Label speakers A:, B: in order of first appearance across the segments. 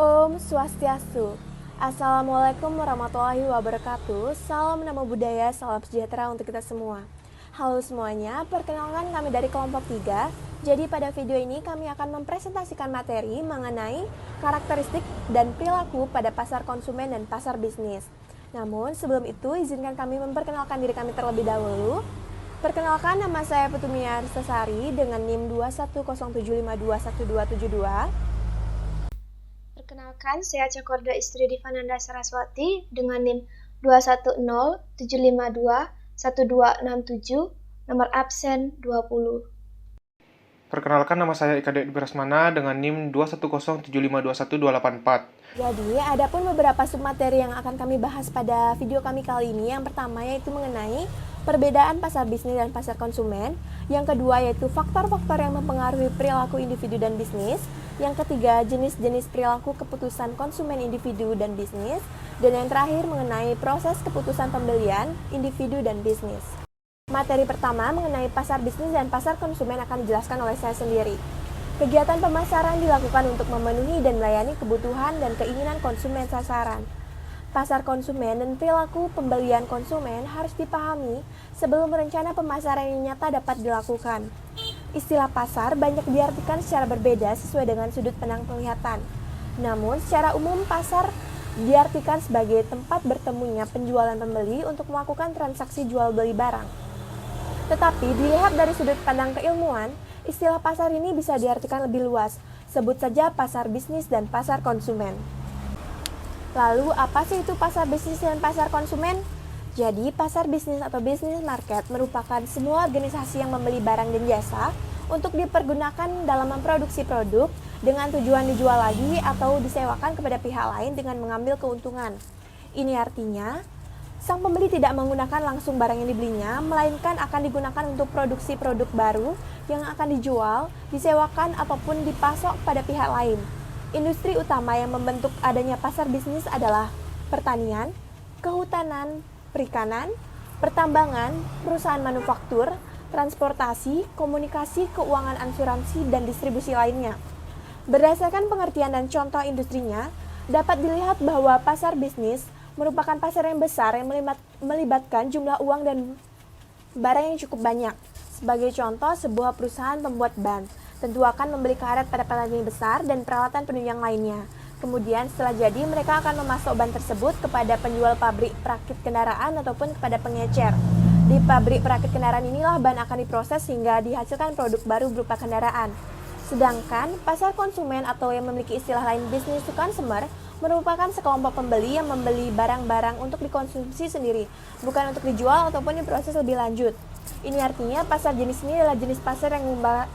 A: Om Swastiastu. Assalamualaikum warahmatullahi wabarakatuh. Salam nama budaya, salam sejahtera untuk kita semua. Halo semuanya, perkenalkan kami dari kelompok 3. Jadi pada video ini kami akan mempresentasikan materi mengenai karakteristik dan perilaku pada pasar konsumen dan pasar bisnis. Namun sebelum itu izinkan kami memperkenalkan diri kami terlebih dahulu. Perkenalkan, nama saya Putumia Aristasari dengan NIM 21075212272.
B: Perkenalkan, saya Cakorda Istri Divananda Saraswati dengan NIM 21075212267, nomor absen 20.
C: Perkenalkan, nama saya Ika Dede Birasmana dengan NIM 21075212184.
A: Jadi, ada pun beberapa submateri yang akan kami bahas pada video kami kali ini. Yang pertama yaitu mengenai perbedaan pasar bisnis dan pasar konsumen. Yang kedua yaitu faktor-faktor yang mempengaruhi perilaku individu dan bisnis. Yang ketiga, jenis-jenis perilaku keputusan konsumen individu dan bisnis. Dan yang terakhir mengenai proses keputusan pembelian individu dan bisnis. Materi pertama mengenai pasar bisnis dan pasar konsumen akan dijelaskan oleh saya sendiri. Kegiatan pemasaran dilakukan untuk memenuhi dan melayani kebutuhan dan keinginan konsumen sasaran. Pasar konsumen dan perilaku pembelian konsumen harus dipahami sebelum rencana pemasaran yang nyata dapat dilakukan. Istilah pasar banyak diartikan secara berbeda sesuai dengan sudut pandang penglihatan. Namun, secara umum pasar diartikan sebagai tempat bertemunya penjual dan pembeli untuk melakukan transaksi jual beli barang. Tetapi dilihat dari sudut pandang keilmuan, istilah pasar ini bisa diartikan lebih luas. Sebut saja pasar bisnis dan pasar konsumen. Lalu, apa sih itu pasar bisnis dan pasar konsumen? Jadi, pasar bisnis atau business market merupakan semua organisasi yang membeli barang dan jasa untuk dipergunakan dalam memproduksi produk dengan tujuan dijual lagi atau disewakan kepada pihak lain dengan mengambil keuntungan. Ini artinya, sang pembeli tidak menggunakan langsung barang yang dibelinya, melainkan akan digunakan untuk produksi produk baru yang akan dijual, disewakan, ataupun dipasok pada pihak lain. Industri utama yang membentuk adanya pasar bisnis adalah pertanian, kehutanan, perikanan, pertambangan, perusahaan manufaktur, transportasi, komunikasi, keuangan, asuransi, dan distribusi lainnya. Berdasarkan pengertian dan contoh industrinya, dapat dilihat bahwa pasar bisnis merupakan pasar yang besar yang melibatkan jumlah uang dan barang yang cukup banyak. Sebagai contoh, sebuah perusahaan pembuat ban tentu akan membeli karet pada petani besar dan peralatan penunjang lainnya. Kemudian setelah jadi, mereka akan memasok ban tersebut kepada penjual pabrik perakit kendaraan ataupun kepada pengecer. Di pabrik perakit kendaraan inilah ban akan diproses hingga dihasilkan produk baru berupa kendaraan. Sedangkan pasar konsumen atau yang memiliki istilah lain business to consumer merupakan sekelompok pembeli yang membeli barang-barang untuk dikonsumsi sendiri, bukan untuk dijual ataupun diproses lebih lanjut. Ini artinya pasar jenis ini adalah jenis pasar yang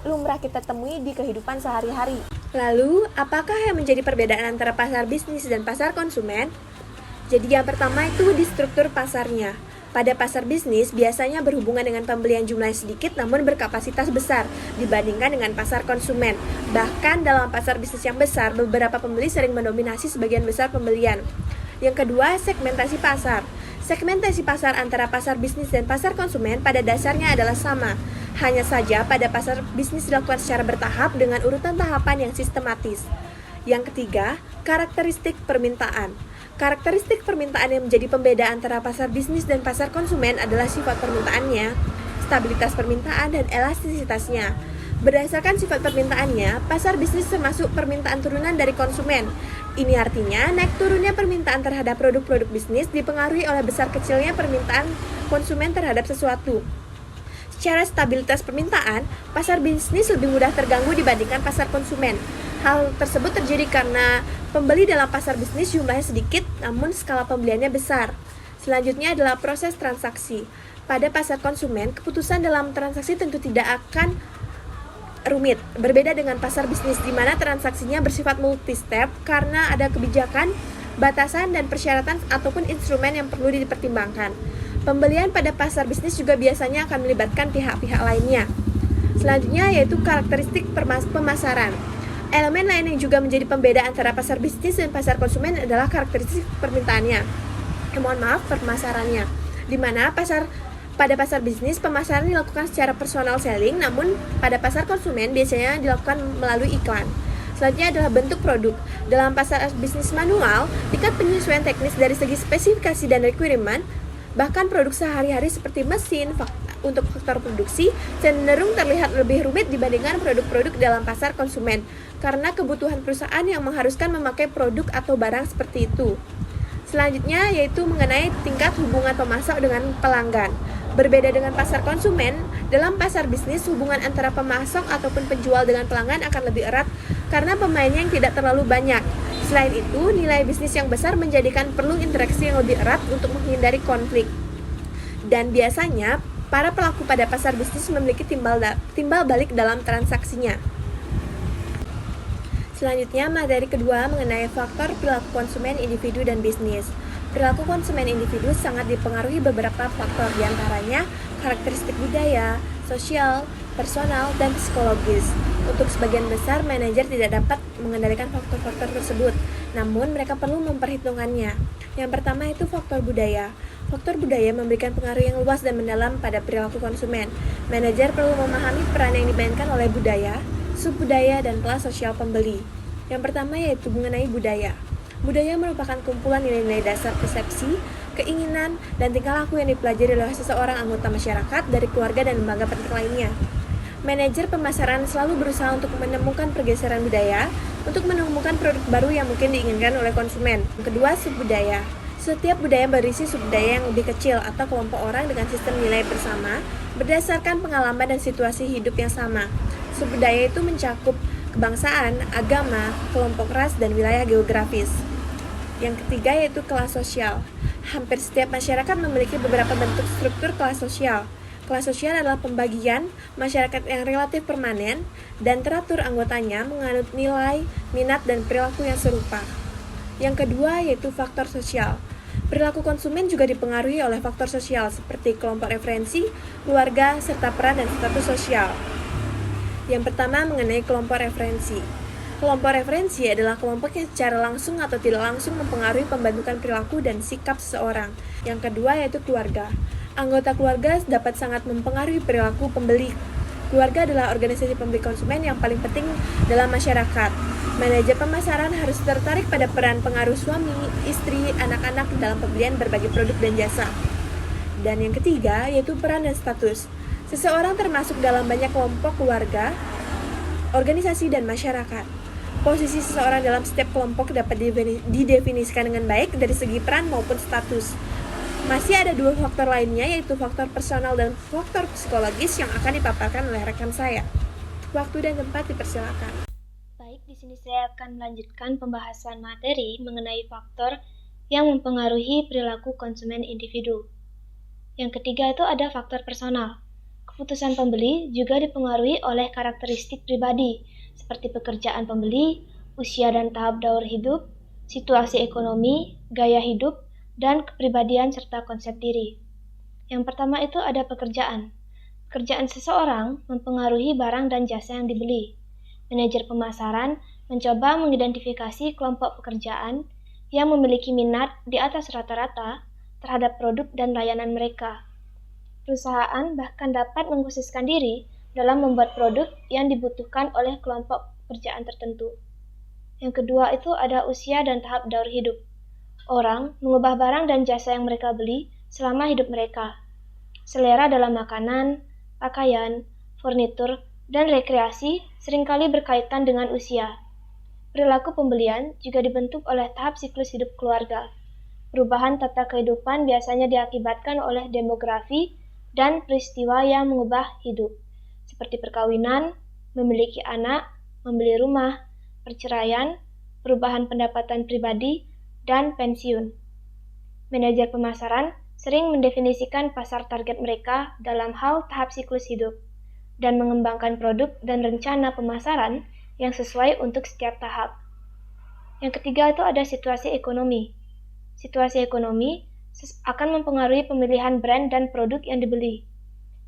A: lumrah kita temui di kehidupan sehari-hari. Lalu, apakah yang menjadi perbedaan antara pasar bisnis dan pasar konsumen? Jadi yang pertama itu di struktur pasarnya. Pada pasar bisnis biasanya berhubungan dengan pembelian jumlahnya sedikit namun berkapasitas besar dibandingkan dengan pasar konsumen. Bahkan dalam pasar bisnis yang besar, beberapa pembeli sering mendominasi sebagian besar pembelian. Yang kedua, segmentasi pasar. Segmentasi pasar antara pasar bisnis dan pasar konsumen pada dasarnya adalah sama. Hanya saja pada pasar bisnis dilakukan secara bertahap dengan urutan tahapan yang sistematis. Yang ketiga, karakteristik permintaan. Karakteristik permintaan yang menjadi pembeda antara pasar bisnis dan pasar konsumen adalah sifat permintaannya, stabilitas permintaan, dan elastisitasnya. Berdasarkan sifat permintaannya, pasar bisnis termasuk permintaan turunan dari konsumen. Ini artinya, naik turunnya permintaan terhadap produk-produk bisnis dipengaruhi oleh besar kecilnya permintaan konsumen terhadap sesuatu. Secara stabilitas permintaan, pasar bisnis lebih mudah terganggu dibandingkan pasar konsumen. Hal tersebut terjadi karena pembeli dalam pasar bisnis jumlahnya sedikit, namun skala pembeliannya besar. Selanjutnya adalah proses transaksi. Pada pasar konsumen, keputusan dalam transaksi tentu tidak akan rumit. Berbeda dengan pasar bisnis di mana transaksinya bersifat multi-step karena ada kebijakan, batasan, dan persyaratan ataupun instrumen yang perlu dipertimbangkan. Pembelian pada pasar bisnis juga biasanya akan melibatkan pihak-pihak lainnya. Selanjutnya yaitu karakteristik pemasaran. Elemen lain yang juga menjadi pembeda antara pasar bisnis dan pasar konsumen adalah karakteristik permintaannya. Pemasarannya. Di mana pada pasar bisnis pemasaran dilakukan secara personal selling, namun pada pasar konsumen biasanya dilakukan melalui iklan. Selanjutnya adalah bentuk produk. Dalam pasar bisnis manual, tingkat penyesuaian teknis dari segi spesifikasi dan requirement, bahkan produk sehari-hari seperti mesin, untuk faktor produksi cenderung terlihat lebih rumit dibandingkan produk-produk dalam pasar konsumen karena kebutuhan perusahaan yang mengharuskan memakai produk atau barang seperti itu. Selanjutnya yaitu mengenai tingkat hubungan pemasok dengan pelanggan. Berbeda dengan pasar konsumen, dalam pasar bisnis hubungan antara pemasok ataupun penjual dengan pelanggan akan lebih erat karena pemainnya yang tidak terlalu banyak. Selain itu, nilai bisnis yang besar menjadikan perlu interaksi yang lebih erat untuk menghindari konflik. Dan biasanya, para pelaku pada pasar bisnis memiliki timbal balik dalam transaksinya. Selanjutnya, materi kedua mengenai faktor perilaku konsumen individu dan bisnis. Perilaku konsumen individu sangat dipengaruhi beberapa faktor, diantaranya karakteristik budaya, sosial, personal, dan psikologis. Untuk sebagian besar, manajer tidak dapat mengendalikan faktor-faktor tersebut, namun mereka perlu memperhitungkannya. Yang pertama itu faktor budaya. Faktor budaya memberikan pengaruh yang luas dan mendalam pada perilaku konsumen. Manajer perlu memahami peran yang dimainkan oleh budaya, subbudaya, dan kelas sosial pembeli. Yang pertama yaitu mengenai budaya. Budaya merupakan kumpulan nilai-nilai dasar persepsi, keinginan, dan tingkah laku yang dipelajari oleh seseorang anggota masyarakat dari keluarga dan lembaga penting lainnya. Manajer pemasaran selalu berusaha untuk menemukan pergeseran budaya untuk menemukan produk baru yang mungkin diinginkan oleh konsumen. Yang kedua, subbudaya. Setiap budaya berisi subbudaya yang lebih kecil atau kelompok orang dengan sistem nilai bersama berdasarkan pengalaman dan situasi hidup yang sama. Subbudaya itu mencakup kebangsaan, agama, kelompok ras, dan wilayah geografis. Yang ketiga yaitu kelas sosial. Hampir setiap masyarakat memiliki beberapa bentuk struktur kelas sosial. Kelas sosial adalah pembagian masyarakat yang relatif permanen dan teratur anggotanya menganut nilai, minat, dan perilaku yang serupa. Yang kedua yaitu faktor sosial. Perilaku konsumen juga dipengaruhi oleh faktor sosial seperti kelompok referensi, keluarga, serta peran dan status sosial. Yang pertama mengenai kelompok referensi. Kelompok referensi adalah kelompok yang secara langsung atau tidak langsung mempengaruhi pembentukan perilaku dan sikap seseorang. Yang kedua yaitu keluarga. Anggota keluarga dapat sangat mempengaruhi perilaku pembeli. Keluarga adalah organisasi pembeli konsumen yang paling penting dalam masyarakat. Manajer pemasaran harus tertarik pada peran pengaruh suami, istri, anak-anak dalam pembelian berbagai produk dan jasa. Dan yang ketiga yaitu peran dan status. Seseorang termasuk dalam banyak kelompok keluarga, organisasi, dan masyarakat. Posisi seseorang dalam setiap kelompok dapat didefinisikan dengan baik dari segi peran maupun status. Masih ada dua faktor lainnya yaitu faktor personal dan faktor psikologis yang akan dipaparkan oleh rekan saya. Waktu dan tempat dipersilakan.
B: Baik, di sini saya akan melanjutkan pembahasan materi mengenai faktor yang mempengaruhi perilaku konsumen individu. Yang ketiga itu ada faktor personal. Keputusan pembeli juga dipengaruhi oleh karakteristik pribadi, seperti pekerjaan pembeli, usia dan tahap daur hidup, situasi ekonomi, gaya hidup, dan kepribadian serta konsep diri. Yang pertama itu ada pekerjaan. Pekerjaan seseorang mempengaruhi barang dan jasa yang dibeli. Manajer pemasaran mencoba mengidentifikasi kelompok pekerjaan yang memiliki minat di atas rata-rata terhadap produk dan layanan mereka. Perusahaan bahkan dapat mengkhususkan diri dalam membuat produk yang dibutuhkan oleh kelompok pekerjaan tertentu. Yang kedua itu ada usia dan tahap daur hidup. Orang mengubah barang dan jasa yang mereka beli selama hidup mereka. Selera dalam makanan, pakaian, furnitur, dan rekreasi seringkali berkaitan dengan usia. Perilaku pembelian juga dibentuk oleh tahap siklus hidup keluarga. Perubahan tata kehidupan biasanya diakibatkan oleh demografi dan peristiwa yang mengubah hidup, seperti perkawinan, memiliki anak, membeli rumah, perceraian, perubahan pendapatan pribadi, dan pensiun. Manajer pemasaran sering mendefinisikan pasar target mereka dalam hal tahap siklus hidup dan mengembangkan produk dan rencana pemasaran yang sesuai untuk setiap tahap. Yang ketiga itu ada situasi ekonomi. Situasi ekonomi akan mempengaruhi pemilihan brand dan produk yang dibeli.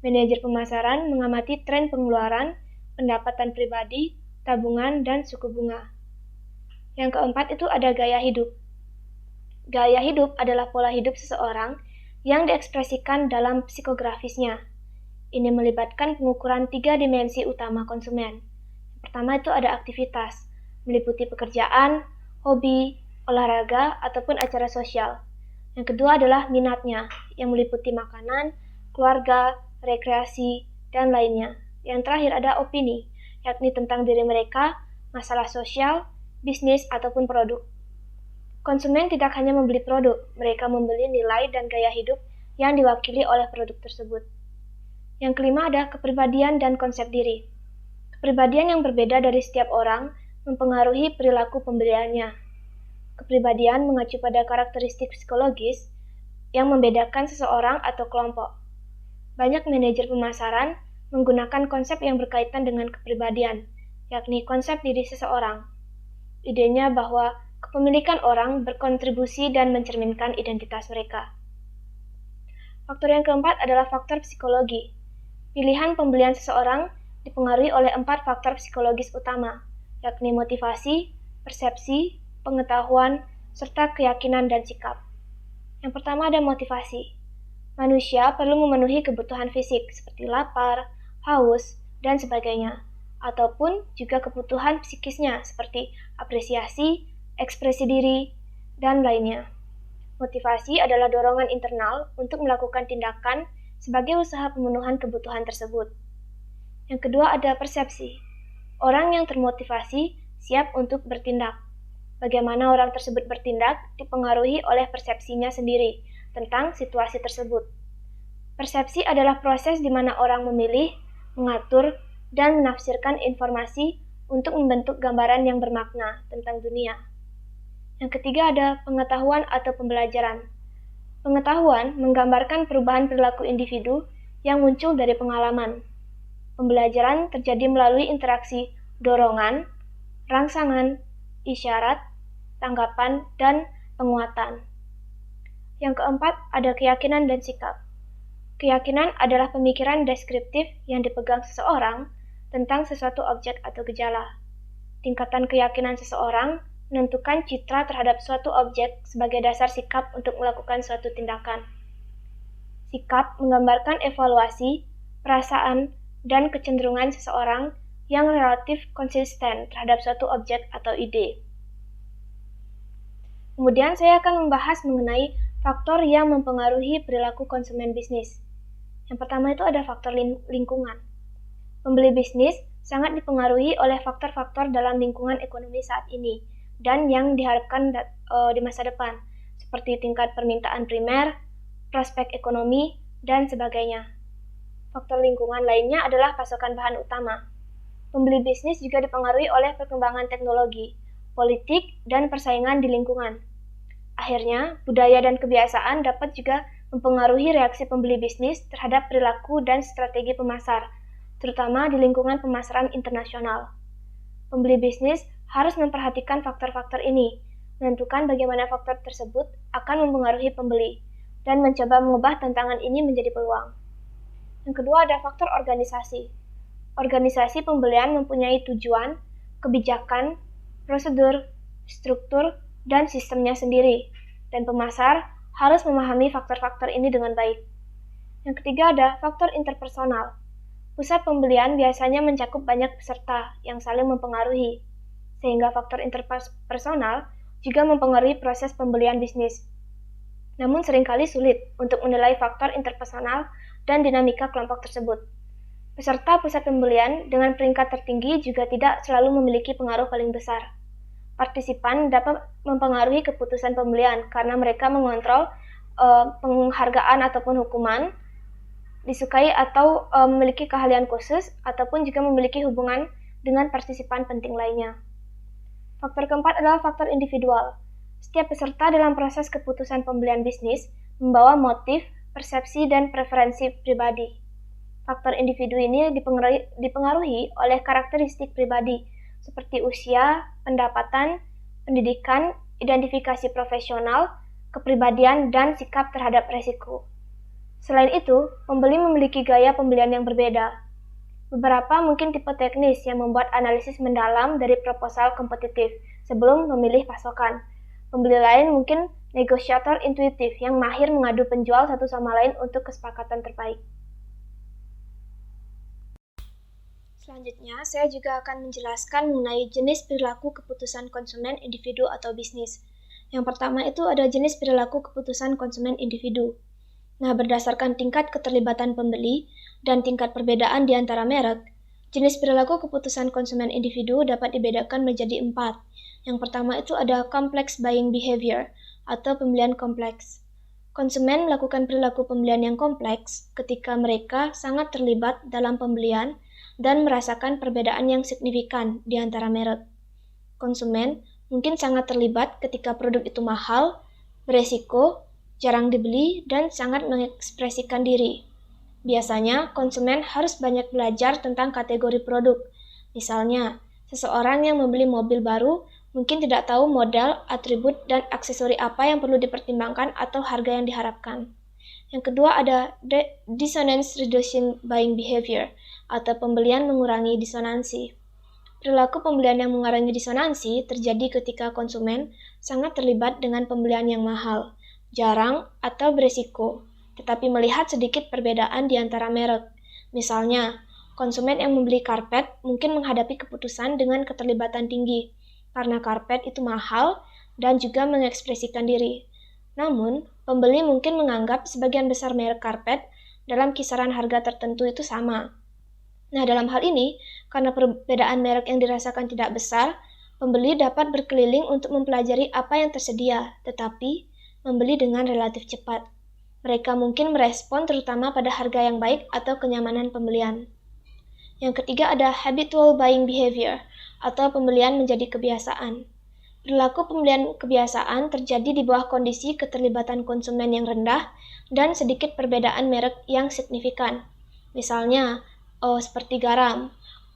B: Manajer pemasaran mengamati tren pengeluaran, pendapatan pribadi, tabungan, dan suku bunga. Yang keempat itu ada gaya hidup. Gaya hidup adalah pola hidup seseorang yang diekspresikan dalam psikografisnya. Ini melibatkan pengukuran 3 dimensi utama konsumen. Pertama itu ada aktivitas. meliputi pekerjaan, hobi, olahraga, ataupun acara sosial. Yang kedua adalah minatnya, yang meliputi makanan, keluarga, rekreasi, dan lainnya. Yang terakhir ada opini, yakni tentang diri mereka, masalah sosial, bisnis, ataupun produk. Konsumen tidak hanya membeli produk, mereka membeli nilai dan gaya hidup yang diwakili oleh produk tersebut. Yang kelima ada kepribadian dan konsep diri. Kepribadian yang berbeda dari setiap orang mempengaruhi perilaku pembeliannya. Kepribadian mengacu pada karakteristik psikologis yang membedakan seseorang atau kelompok. Banyak manajer pemasaran menggunakan konsep yang berkaitan dengan kepribadian, yakni konsep diri seseorang. Idenya bahwa kepemilikan orang berkontribusi dan mencerminkan identitas mereka. Faktor yang keempat adalah faktor psikologi. Pilihan pembelian seseorang dipengaruhi oleh 4 faktor psikologis utama, yakni motivasi, persepsi, pengetahuan, serta keyakinan dan sikap. Yang pertama ada motivasi. Manusia perlu memenuhi kebutuhan fisik seperti lapar, haus, dan sebagainya, ataupun juga kebutuhan psikisnya seperti apresiasi, ekspresi diri, dan lainnya. Motivasi adalah dorongan internal untuk melakukan tindakan sebagai usaha pemenuhan kebutuhan tersebut. Yang kedua ada persepsi. Orang yang termotivasi siap untuk bertindak. Bagaimana orang tersebut bertindak dipengaruhi oleh persepsinya sendiri tentang situasi tersebut. Persepsi adalah proses di mana orang memilih, mengatur, dan menafsirkan informasi untuk membentuk gambaran yang bermakna tentang dunia. Yang ketiga ada pengetahuan atau pembelajaran. Pengetahuan menggambarkan perubahan perilaku individu yang muncul dari pengalaman. Pembelajaran terjadi melalui interaksi dorongan, rangsangan, isyarat, tanggapan, dan penguatan. Yang keempat ada keyakinan dan sikap. Keyakinan adalah pemikiran deskriptif yang dipegang seseorang tentang sesuatu objek atau gejala. Tingkatan keyakinan seseorang menentukan citra terhadap suatu objek sebagai dasar sikap untuk melakukan suatu tindakan. Sikap menggambarkan evaluasi, perasaan, dan kecenderungan seseorang yang relatif konsisten terhadap suatu objek atau ide. Kemudian saya akan membahas mengenai faktor yang mempengaruhi perilaku konsumen bisnis. Yang pertama itu ada faktor lingkungan. Pembeli bisnis sangat dipengaruhi oleh faktor-faktor dalam lingkungan ekonomi saat ini dan yang diharapkan di masa depan, seperti tingkat permintaan primer, prospek ekonomi, dan sebagainya. Faktor lingkungan lainnya adalah pasokan bahan utama. Pembeli bisnis juga dipengaruhi oleh perkembangan teknologi, politik, dan persaingan di lingkungan. Akhirnya, budaya dan kebiasaan dapat juga mempengaruhi reaksi pembeli bisnis terhadap perilaku dan strategi pemasar, terutama di lingkungan pemasaran internasional. Pembeli bisnis harus memperhatikan faktor-faktor ini, menentukan bagaimana faktor tersebut akan mempengaruhi pembeli, dan mencoba mengubah tantangan ini menjadi peluang. Yang kedua ada faktor organisasi. Organisasi pembelian mempunyai tujuan, kebijakan, prosedur, struktur, dan sistemnya sendiri, dan pemasar harus memahami faktor-faktor ini dengan baik. Yang ketiga ada faktor interpersonal. Pusat pembelian biasanya mencakup banyak peserta yang saling mempengaruhi, sehingga faktor interpersonal juga mempengaruhi proses pembelian bisnis. Namun seringkali sulit untuk menilai faktor interpersonal dan dinamika kelompok tersebut. Peserta pusat pembelian dengan peringkat tertinggi juga tidak selalu memiliki pengaruh paling besar. Partisipan dapat mempengaruhi keputusan pembelian karena mereka mengontrol penghargaan ataupun hukuman, disukai atau memiliki keahlian khusus, ataupun juga memiliki hubungan dengan partisipan penting lainnya. Faktor keempat adalah faktor individual. Setiap peserta dalam proses keputusan pembelian bisnis membawa motif, persepsi, dan preferensi pribadi. Faktor individu ini dipengaruhi oleh karakteristik pribadi seperti usia, pendapatan, pendidikan, identifikasi profesional, kepribadian, dan sikap terhadap resiko. Selain itu, pembeli memiliki gaya pembelian yang berbeda. Beberapa mungkin tipe teknis yang membuat analisis mendalam dari proposal kompetitif sebelum memilih pasokan. Pembeli lain mungkin negosiator intuitif yang mahir mengadu penjual satu sama lain untuk kesepakatan terbaik. Selanjutnya, saya juga akan menjelaskan mengenai jenis perilaku keputusan konsumen individu atau bisnis. Yang pertama itu ada jenis perilaku keputusan konsumen individu. Nah, berdasarkan tingkat keterlibatan pembeli dan tingkat perbedaan di antara merek, jenis perilaku keputusan konsumen individu dapat dibedakan menjadi 4. Yang pertama itu ada complex buying behavior atau pembelian kompleks. Konsumen melakukan perilaku pembelian yang kompleks ketika mereka sangat terlibat dalam pembelian dan merasakan perbedaan yang signifikan di antara merek. Konsumen mungkin sangat terlibat ketika produk itu mahal, beresiko, jarang dibeli, dan sangat mengekspresikan diri. Biasanya, konsumen harus banyak belajar tentang kategori produk. Misalnya, seseorang yang membeli mobil baru mungkin tidak tahu model, atribut, dan aksesori apa yang perlu dipertimbangkan atau harga yang diharapkan. Yang kedua ada dissonance reducing buying behavior atau pembelian mengurangi disonansi. Perilaku pembelian yang mengurangi disonansi terjadi ketika konsumen sangat terlibat dengan pembelian yang mahal, jarang, atau beresiko, tetapi melihat sedikit perbedaan di antara merek. Misalnya, konsumen yang membeli karpet mungkin menghadapi keputusan dengan keterlibatan tinggi, karena karpet itu mahal dan juga mengekspresikan diri. Namun, pembeli mungkin menganggap sebagian besar merek karpet dalam kisaran harga tertentu itu sama. Nah, dalam hal ini, karena perbedaan merek yang dirasakan tidak besar, pembeli dapat berkeliling untuk mempelajari apa yang tersedia, tetapi membeli dengan relatif cepat. Mereka mungkin merespon terutama pada harga yang baik atau kenyamanan pembelian. Yang ketiga ada habitual buying behavior, atau pembelian menjadi kebiasaan. Perilaku pembelian kebiasaan terjadi di bawah kondisi keterlibatan konsumen yang rendah dan sedikit perbedaan merek yang signifikan. Misalnya, seperti garam.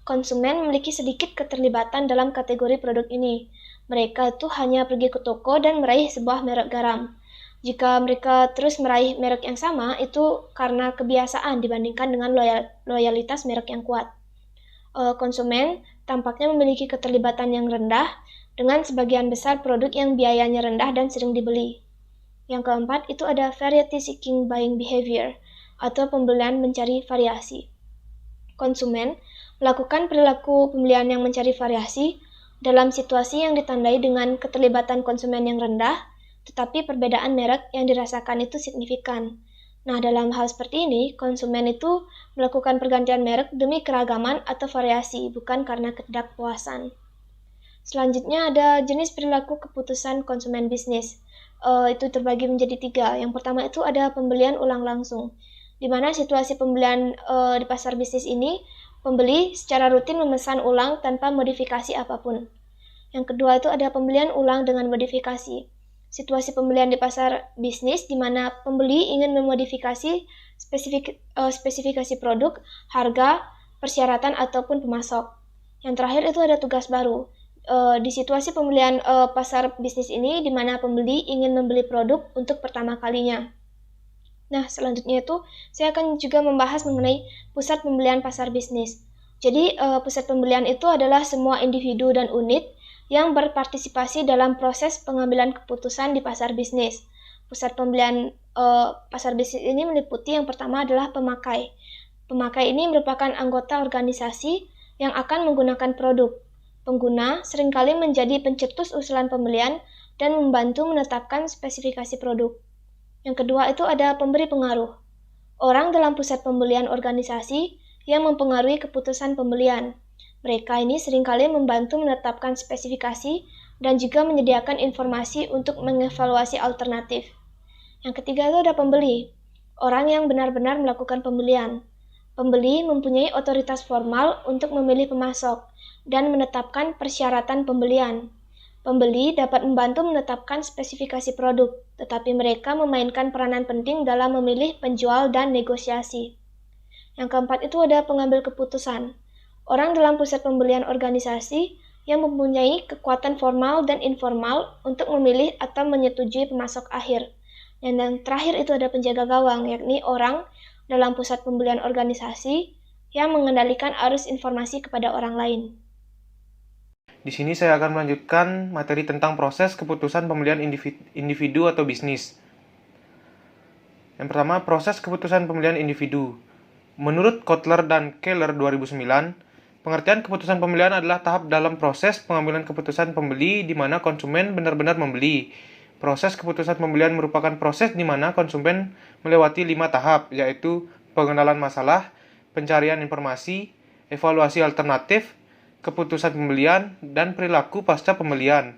B: Konsumen memiliki sedikit keterlibatan dalam kategori produk ini. Mereka itu hanya pergi ke toko dan meraih sebuah merek garam. Jika mereka terus meraih merek yang sama, itu karena kebiasaan dibandingkan dengan loyalitas merek yang kuat. Konsumen tampaknya memiliki keterlibatan yang rendah dengan sebagian besar produk yang biayanya rendah dan sering dibeli. Yang keempat itu ada variety seeking buying behavior atau pembelian mencari variasi. Konsumen melakukan perilaku pembelian yang mencari variasi dalam situasi yang ditandai dengan keterlibatan konsumen yang rendah, tetapi perbedaan merek yang dirasakan itu signifikan. Nah, dalam hal seperti ini, konsumen itu melakukan pergantian merek demi keragaman atau variasi, bukan karena ketidakpuasan. Selanjutnya ada jenis perilaku keputusan konsumen bisnis. Itu terbagi menjadi 3. Yang pertama itu ada pembelian ulang langsung, di mana situasi pembelian di pasar bisnis ini, pembeli secara rutin memesan ulang tanpa modifikasi apapun. Yang kedua itu ada pembelian ulang dengan modifikasi. Situasi pembelian di pasar bisnis di mana pembeli ingin memodifikasi spesifikasi produk, harga, persyaratan, ataupun pemasok. Yang terakhir itu ada tugas baru. Di situasi pembelian pasar bisnis ini di mana pembeli ingin membeli produk untuk pertama kalinya. Nah, selanjutnya itu saya akan juga membahas mengenai pusat pembelian pasar bisnis. Jadi, pusat pembelian itu adalah semua individu dan unit yang berpartisipasi dalam proses pengambilan keputusan di pasar bisnis. Pusat pembelian pasar bisnis ini meliputi yang pertama adalah pemakai. Pemakai ini merupakan anggota organisasi yang akan menggunakan produk. Pengguna seringkali menjadi pencetus usulan pembelian dan membantu menetapkan spesifikasi produk. Yang kedua itu ada pemberi pengaruh. Orang dalam pusat pembelian organisasi yang mempengaruhi keputusan pembelian. Mereka ini seringkali membantu menetapkan spesifikasi dan juga menyediakan informasi untuk mengevaluasi alternatif. Yang ketiga itu ada pembeli, orang yang benar-benar melakukan pembelian. Pembeli mempunyai otoritas formal untuk memilih pemasok dan menetapkan persyaratan pembelian. Pembeli dapat membantu menetapkan spesifikasi produk, tetapi mereka memainkan peranan penting dalam memilih penjual dan negosiasi. Yang keempat itu ada pengambil keputusan. Orang dalam pusat pembelian organisasi yang mempunyai kekuatan formal dan informal untuk memilih atau menyetujui pemasok akhir. Dan yang terakhir itu ada penjaga gawang, yakni orang dalam pusat pembelian organisasi yang mengendalikan arus informasi kepada orang lain.
C: Di sini saya akan melanjutkan materi tentang proses keputusan pembelian individu atau bisnis. Yang pertama, proses keputusan pembelian individu. Menurut Kotler dan Keller 2009, Pengertian keputusan pembelian adalah tahap dalam proses pengambilan keputusan pembeli di mana konsumen benar-benar membeli. Proses keputusan pembelian merupakan proses di mana konsumen melewati 5 tahap, yaitu pengenalan masalah, pencarian informasi, evaluasi alternatif, keputusan pembelian, dan perilaku pasca pembelian.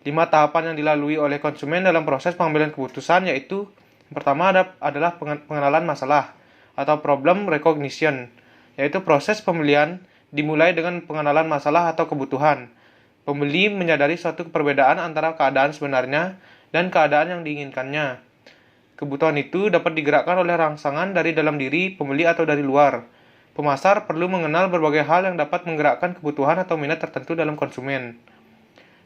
C: 5 tahapan yang dilalui oleh konsumen dalam proses pengambilan keputusan yaitu yang pertama adalah pengenalan masalah atau problem recognition, yaitu proses pembelian dimulai dengan pengenalan masalah atau kebutuhan. Pembeli menyadari suatu perbedaan antara keadaan sebenarnya dan keadaan yang diinginkannya. Kebutuhan itu dapat digerakkan oleh rangsangan dari dalam diri pembeli atau dari luar. Pemasar perlu mengenal berbagai hal yang dapat menggerakkan kebutuhan atau minat tertentu dalam konsumen.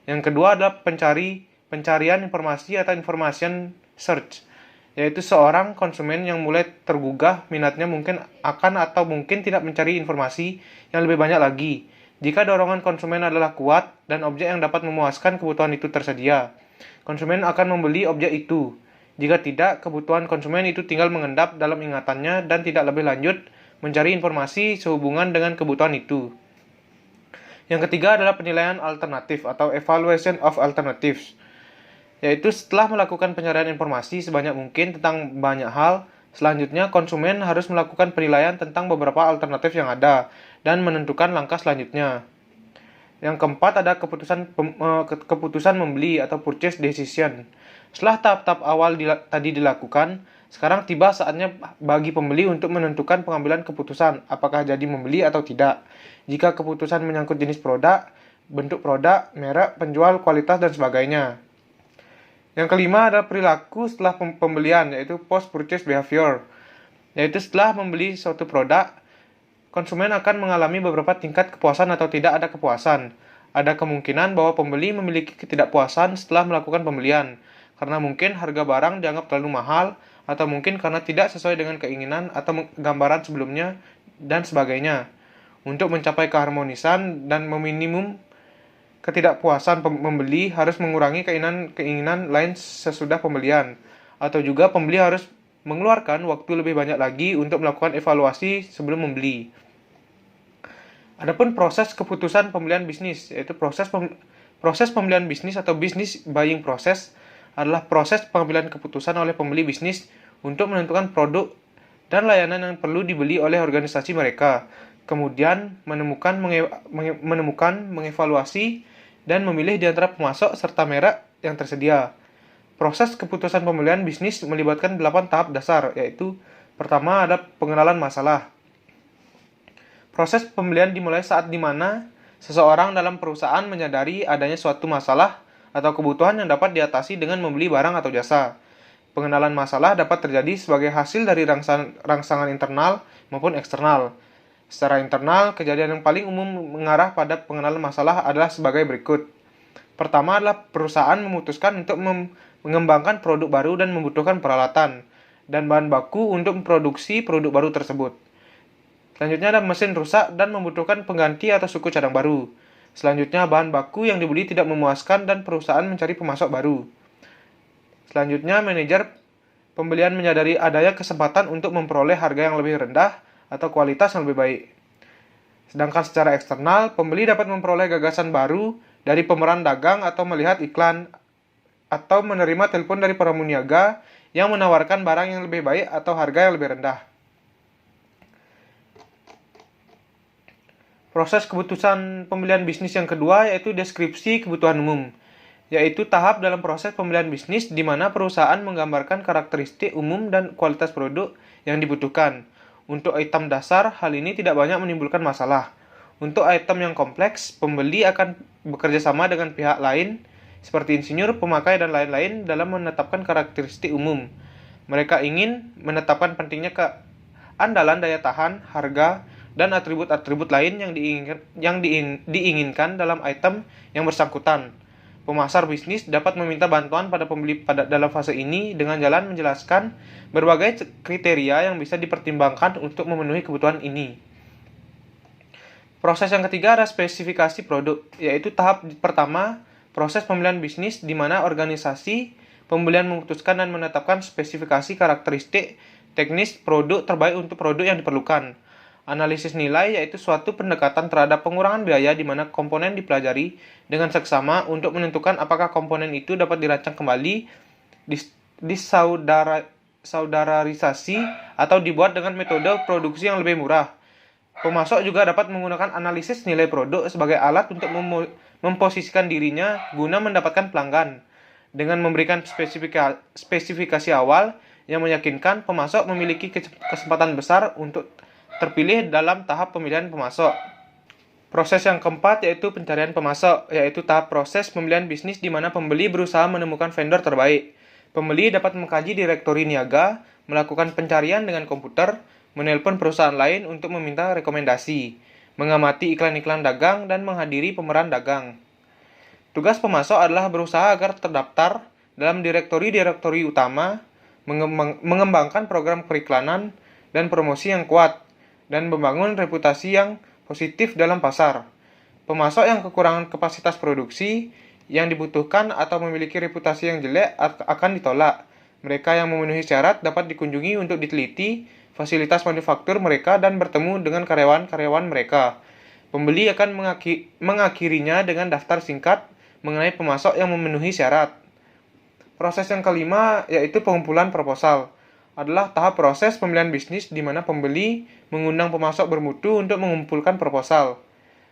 C: Yang kedua adalah pencarian informasi atau information search, yaitu seorang konsumen yang mulai tergugah minatnya mungkin akan atau mungkin tidak mencari informasi yang lebih banyak lagi. Jika dorongan konsumen adalah kuat dan objek yang dapat memuaskan kebutuhan itu tersedia, konsumen akan membeli objek itu. Jika tidak, kebutuhan konsumen itu tinggal mengendap dalam ingatannya dan tidak lebih lanjut mencari informasi sehubungan dengan kebutuhan itu. Yang ketiga adalah penilaian alternatif atau evaluation of alternatives, yaitu setelah melakukan pencarian informasi sebanyak mungkin tentang banyak hal, selanjutnya konsumen harus melakukan penilaian tentang beberapa alternatif yang ada dan menentukan langkah selanjutnya. Yang keempat ada keputusan membeli atau purchase decision. Setelah tahap-tahap awal tadi dilakukan, sekarang tiba saatnya bagi pembeli untuk menentukan pengambilan keputusan apakah jadi membeli atau tidak. Jika keputusan menyangkut jenis produk, bentuk produk, merek, penjual, kualitas, dan sebagainya. Yang kelima adalah perilaku setelah pembelian, yaitu post-purchase behavior. Yaitu setelah membeli suatu produk, konsumen akan mengalami beberapa tingkat kepuasan atau tidak ada kepuasan. Ada kemungkinan bahwa pembeli memiliki ketidakpuasan setelah melakukan pembelian, karena mungkin harga barang dianggap terlalu mahal, atau mungkin karena tidak sesuai dengan keinginan atau gambaran sebelumnya, dan sebagainya. Untuk mencapai keharmonisan dan meminimum ketidakpuasan membeli harus mengurangi keinginan lain sesudah pembelian, atau juga pembeli harus mengeluarkan waktu lebih banyak lagi untuk melakukan evaluasi sebelum membeli. Adapun proses keputusan pembelian bisnis, yaitu proses pembelian bisnis atau business buying process adalah proses pengambilan keputusan oleh pembeli bisnis untuk menentukan produk dan layanan yang perlu dibeli oleh organisasi mereka, kemudian menemukan, mengevaluasi, dan memilih di antara pemasok serta merek yang tersedia. Proses keputusan pembelian bisnis melibatkan 8 tahap dasar, yaitu pertama ada pengenalan masalah. Proses pembelian dimulai saat dimana seseorang dalam perusahaan menyadari adanya suatu masalah atau kebutuhan yang dapat diatasi dengan membeli barang atau jasa. Pengenalan masalah dapat terjadi sebagai hasil dari rangsangan internal maupun eksternal. Secara internal, kejadian yang paling umum mengarah pada pengenalan masalah adalah sebagai berikut. Pertama adalah perusahaan memutuskan untuk mengembangkan produk baru dan membutuhkan peralatan dan bahan baku untuk memproduksi produk baru tersebut. Selanjutnya ada mesin rusak dan membutuhkan pengganti atau suku cadang baru. Selanjutnya bahan baku yang dibeli tidak memuaskan dan perusahaan mencari pemasok baru. Selanjutnya manajer pembelian menyadari adanya kesempatan untuk memperoleh harga yang lebih rendah atau kualitas yang lebih baik. Sedangkan secara eksternal, pembeli dapat memperoleh gagasan baru dari pemeran dagang atau melihat iklan atau menerima telepon dari pramuniaga yang menawarkan barang yang lebih baik atau harga yang lebih rendah. Proses keputusan pembelian bisnis yang kedua yaitu deskripsi kebutuhan umum, yaitu tahap dalam proses pembelian bisnis di mana perusahaan menggambarkan karakteristik umum dan kualitas produk yang dibutuhkan. Untuk item dasar, hal ini tidak banyak menimbulkan masalah. Untuk item yang kompleks, pembeli akan bekerja sama dengan pihak lain, seperti insinyur, pemakai, dan lain-lain dalam menetapkan karakteristik umum. Mereka ingin menetapkan pentingnya keandalan daya tahan, harga, dan atribut-atribut lain yang diinginkan dalam item yang bersangkutan. Pemasar bisnis dapat meminta bantuan pada pembeli dalam fase ini dengan jalan menjelaskan berbagai kriteria yang bisa dipertimbangkan untuk memenuhi kebutuhan ini. Proses yang ketiga adalah spesifikasi produk, yaitu tahap pertama proses pembelian bisnis di mana organisasi pembelian memutuskan dan menetapkan spesifikasi karakteristik teknis produk terbaik untuk produk yang diperlukan. Analisis nilai yaitu suatu pendekatan terhadap pengurangan biaya di mana komponen dipelajari dengan seksama untuk menentukan apakah komponen itu dapat dirancang kembali, disaudararisasi, atau dibuat dengan metode produksi yang lebih murah. Pemasok juga dapat menggunakan analisis nilai produk sebagai alat untuk memposisikan dirinya guna mendapatkan pelanggan. Dengan memberikan spesifikasi awal yang meyakinkan, pemasok memiliki kesempatan besar untuk terpilih dalam tahap pemilihan pemasok. Proses yang keempat yaitu pencarian pemasok, yaitu tahap proses pemilihan bisnis di mana pembeli berusaha menemukan vendor terbaik. Pembeli dapat mengkaji direktori niaga, melakukan pencarian dengan komputer, menelpon perusahaan lain untuk meminta rekomendasi, mengamati iklan-iklan dagang, dan menghadiri pemeran dagang. Tugas pemasok adalah berusaha agar terdaftar dalam direktori-direktori utama, mengembangkan program periklanan dan promosi yang kuat, dan membangun reputasi yang positif dalam pasar. Pemasok yang kekurangan kapasitas produksi yang dibutuhkan atau memiliki reputasi yang jelek akan ditolak. Mereka yang memenuhi syarat dapat dikunjungi untuk diteliti fasilitas manufaktur mereka dan bertemu dengan karyawan-karyawan mereka. Pembeli akan mengakhirinya dengan daftar singkat mengenai pemasok yang memenuhi syarat. Proses yang kelima yaitu pengumpulan proposal. Adalah tahap proses pemilihan bisnis di mana pembeli mengundang pemasok bermutu untuk mengumpulkan proposal.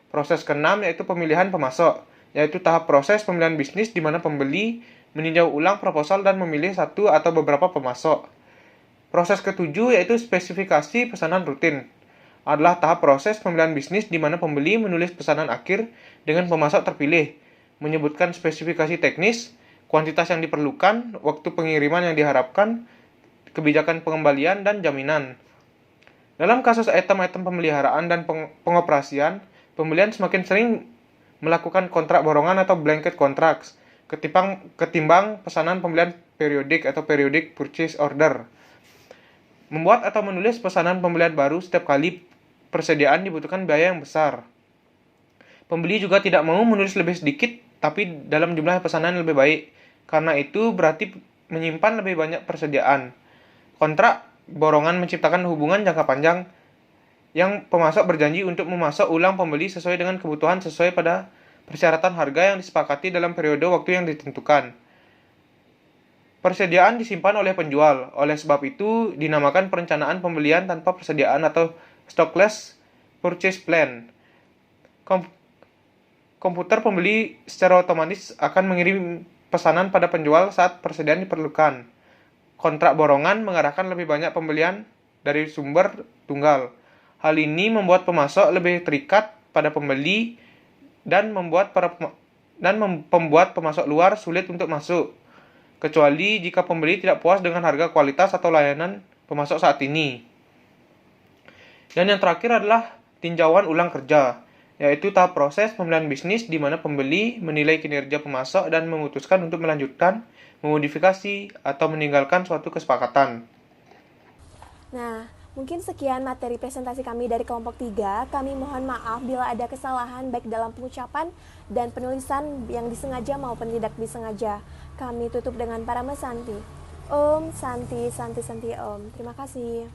C: Proses keenam yaitu pemilihan pemasok, yaitu tahap proses pemilihan bisnis di mana pembeli meninjau ulang proposal dan memilih satu atau beberapa pemasok. Proses ketujuh yaitu spesifikasi pesanan rutin. Adalah tahap proses pemilihan bisnis di mana pembeli menulis pesanan akhir dengan pemasok terpilih, menyebutkan spesifikasi teknis, kuantitas yang diperlukan, waktu pengiriman yang diharapkan, kebijakan pengembalian, dan jaminan. Dalam kasus item-item pemeliharaan dan pengoperasian, pembelian semakin sering melakukan kontrak borongan atau blanket contracts ketimbang pesanan pembelian periodik atau periodic purchase order. Membuat atau menulis pesanan pembelian baru setiap kali persediaan dibutuhkan biaya yang besar. Pembeli juga tidak mau menulis lebih sedikit tapi dalam jumlah pesanan yang lebih baik. Karena itu berarti menyimpan lebih banyak persediaan. Kontrak borongan menciptakan hubungan jangka panjang yang pemasok berjanji untuk memasok ulang pembeli sesuai dengan kebutuhan sesuai pada persyaratan harga yang disepakati dalam periode waktu yang ditentukan. Persediaan disimpan oleh penjual, oleh sebab itu dinamakan perencanaan pembelian tanpa persediaan atau stockless purchase plan. Komputer pembeli secara otomatis akan mengirim pesanan pada penjual saat persediaan diperlukan. Kontrak borongan mengarahkan lebih banyak pembelian dari sumber tunggal. Hal ini membuat pemasok lebih terikat pada pembeli dan membuat pemasok luar sulit untuk masuk, kecuali jika pembeli tidak puas dengan harga, kualitas, atau layanan pemasok saat ini. Dan yang terakhir adalah tinjauan ulang kerja, yaitu tahap proses pemilihan bisnis di mana pembeli menilai kinerja pemasok dan memutuskan untuk melanjutkan, memodifikasi, atau meninggalkan suatu kesepakatan.
A: Nah, mungkin sekian materi presentasi kami dari kelompok 3. Kami mohon maaf bila ada kesalahan baik dalam pengucapan dan penulisan yang disengaja maupun tidak disengaja. Kami tutup dengan Parama Santi. Om Santi Santi Santi Om. Terima kasih.